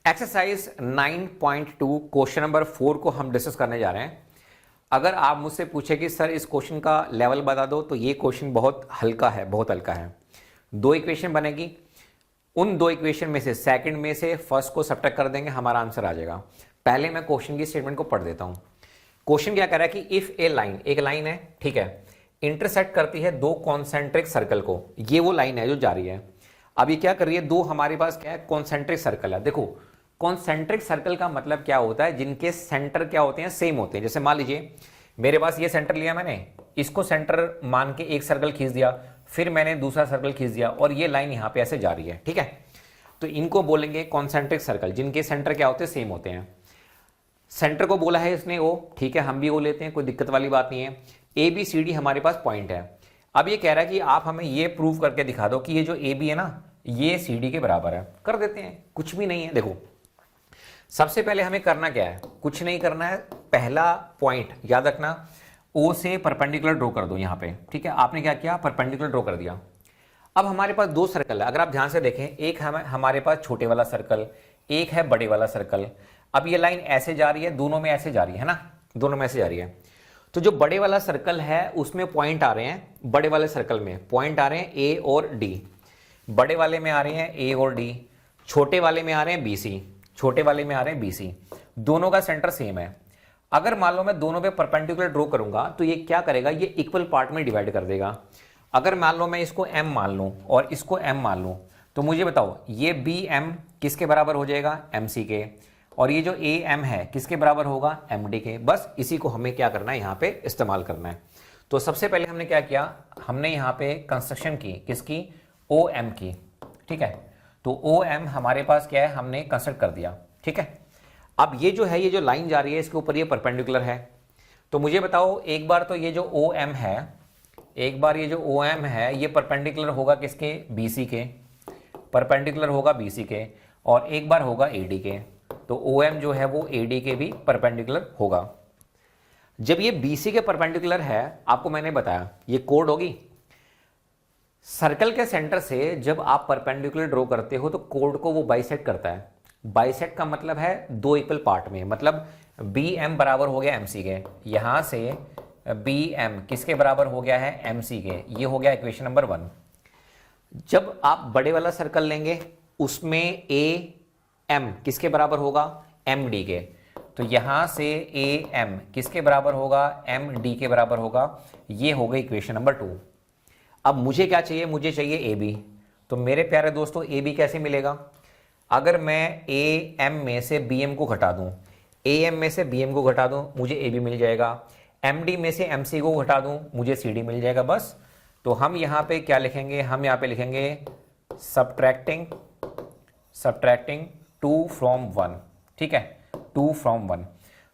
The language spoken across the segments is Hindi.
एक्सरसाइज 9.2 क्वेश्चन नंबर 4 को हम डिस्कस करने जा रहे हैं। अगर आप मुझसे पूछे कि सर इस क्वेश्चन का लेवल बता दो, तो ये क्वेश्चन बहुत हल्का है, बहुत हल्का है। दो इक्वेशन बनेगी, उन दो इक्वेशन में से सेकंड में से फर्स्ट को सब्ट्रैक्ट कर देंगे, हमारा आंसर आ जाएगा। पहले मैं क्वेश्चन की स्टेटमेंट को पढ़ देता हूं। क्वेश्चन क्या कह रहा है कि इफ ए लाइन, एक लाइन है, ठीक है, इंटरसेक्ट करती है दो कॉन्सेंट्रिक सर्कल को। ये वो लाइन है जो जा रही है। अब ये क्या कर रही है, दो हमारे पास क्या है, कॉन्सेंट्रिक सर्कल है। देखो कॉन्सेंट्रिक सर्कल का मतलब क्या होता है, जिनके सेंटर क्या होते हैं, सेम होते हैं। जैसे मान लीजिए मेरे पास ये सेंटर लिया मैंने, इसको सेंटर मान के एक सर्कल खींच दिया, फिर मैंने दूसरा सर्कल खींच दिया और ये लाइन यहां पे ऐसे जा रही है, ठीक है। तो इनको बोलेंगे कॉन्सेंट्रिक सर्कल, जिनके सेंटर क्या होते हैं, सेम होते हैं। सेंटर को बोला है इसने ओ, ठीक है, हम भी ओ लेते हैं, कोई दिक्कत वाली बात नहीं है। ए बी सी डी हमारे पास पॉइंट है। अब ये कह रहा है कि आप हमें ये प्रूव करके दिखा दो कि ये जो ए बी है ना, ये सी डी के बराबर है। कर देते हैं, कुछ भी नहीं है। देखो सबसे पहले हमें करना क्या है, कुछ नहीं करना है। पहला पॉइंट याद रखना, ओ से परपेंडिकुलर ड्रॉ कर दो यहां पे, ठीक है। आपने क्या किया, परपेंडिकुलर ड्रॉ कर दिया। अब हमारे पास दो सर्कल है, अगर आप ध्यान से देखें, एक हमारे पास छोटे वाला सर्कल, एक है बड़े वाला सर्कल। अब ये लाइन ऐसे जा रही है, दोनों में ऐसे जा रही है ना, दोनों में ऐसे जा रही है। तो जो बड़े वाला सर्कल है उसमें पॉइंट आ रहे हैं, बड़े वाले सर्कल में पॉइंट आ रहे हैं ए और डी। बड़े वाले में आ रहे हैं ए और डी, छोटे वाले में आ रहे हैं बी सी, छोटे वाले में आ रहे हैं बी सी। दोनों का सेंटर सेम है। अगर मान लो मैं दोनों पे परपेंडिकुलर ड्रॉ करूंगा तो ये क्या करेगा, ये इक्वल पार्ट में डिवाइड कर देगा। अगर मान लो मैं इसको m मान लूं और इसको m मान लूं, तो मुझे बताओ ये बी एम किसके बराबर हो जाएगा, एम सी के। और ये जो ए एम है किसके बराबर होगा, एम डी के। बस इसी को हमें क्या करना है, यहाँ पे इस्तेमाल करना है। तो सबसे पहले हमने क्या किया, हमने यहाँ पे कंस्ट्रक्शन की, किसकी, ओ एम की, ठीक है। तो ओ एम हमारे पास क्या है, हमने कंस्ट्रक्ट कर दिया, ठीक है। अब ये जो है, ये जो लाइन जा रही है इसके ऊपर ये परपेंडिकुलर है। तो मुझे बताओ एक बार, तो ये जो ओ एम है, एक बार ये जो ओ एम है ये परपेंडिकुलर होगा किसके, बी सी के, परपेंडिकुलर होगा बी सी के, और एक बार होगा ए डी के। तो ओ एम जो है वो ए डी के भी परपेंडिकुलर होगा। जब ये बी सी के परपेंडिकुलर है, आपको मैंने बताया ये कोड होगी। सर्कल के सेंटर से जब आप परपेंडिकुलर ड्रॉ करते हो तो कोड को वो बाइसेक्ट करता है। बाइसेक्ट का मतलब है दो इक्वल पार्ट में, मतलब बी एम बराबर हो गया एम सी के, यहां से बी एम किसके बराबर हो गया है, एम सी के। ये हो गया इक्वेशन नंबर 1। जब आप बड़े वाला सर्कल लेंगे उसमें ए एम किसके बराबर होगा, एम डी के। तो यहां से ए एम किसके बराबर होगा, एम डी के बराबर होगा। ये हो गई इक्वेशन नंबर 2। अब मुझे क्या चाहिए, मुझे चाहिए ए बी। तो मेरे प्यारे दोस्तों ए बी कैसे मिलेगा, अगर मैं ए एम में से बी एम को घटा दूं, ए एम में से बी एम को घटा दूं, मुझे ए बी मिल जाएगा। एम डी में से एम सी को घटा दूं, मुझे सी डी मिल जाएगा। बस तो हम यहाँ पे क्या लिखेंगे, हम यहाँ पे लिखेंगे सब्ट्रैक्टिंग 2 from 1, ठीक है, 2 from 1।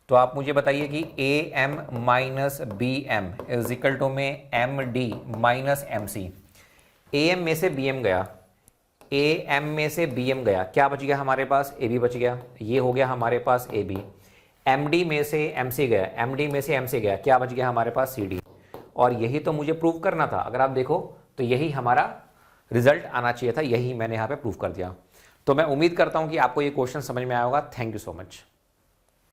तो आप मुझे बताइए कि A M minus B M is equal to में M D minus M C. A M में से बी एम गया, ए एम में से बी एम गया, क्या बच गया हमारे पास, ए बी बच गया। ये हो गया हमारे पास ए बी। एम डी में से एम सी गया, एम डी में से एम सी गया, क्या बच गया हमारे पास, सी डी। और यही तो मुझे प्रूव करना था। अगर आप देखो तो यही हमारा रिजल्ट आना चाहिए था, यही मैंने यहाँ पे प्रूव कर दिया। तो मैं उम्मीद करता हूँ कि आपको ये क्वेश्चन समझ में आया होगा। Thank you so much.